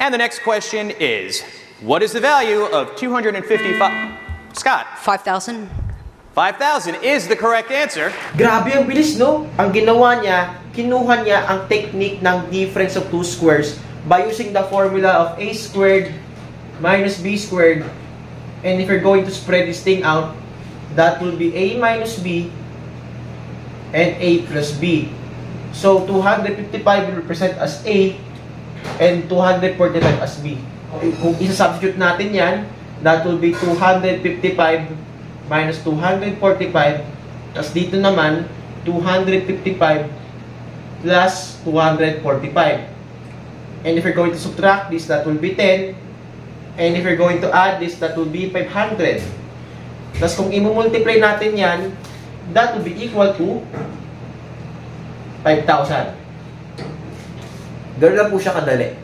And the next question is, what is the value of 255? Scott. 5,000. 5,000 is the correct answer. Grabe ang bilis, no? Ang ginawa niya, kinuha niya ang technique ng difference of two squares by using the formula of a squared minus b squared. And if you're going to spread this thing out, that will be a minus b and a plus b. So 255 will represent as a and 245 as b. Kung isa-substitute natin yan, that will be 255 minus 245, tapos dito naman 255 plus 245. And if you're going to subtract this, that will be 10. And if you're going to add this, that will be 500. Tapos kung i-multiply natin yan, that will be equal to 5,000. Ganun lang po siya kadali.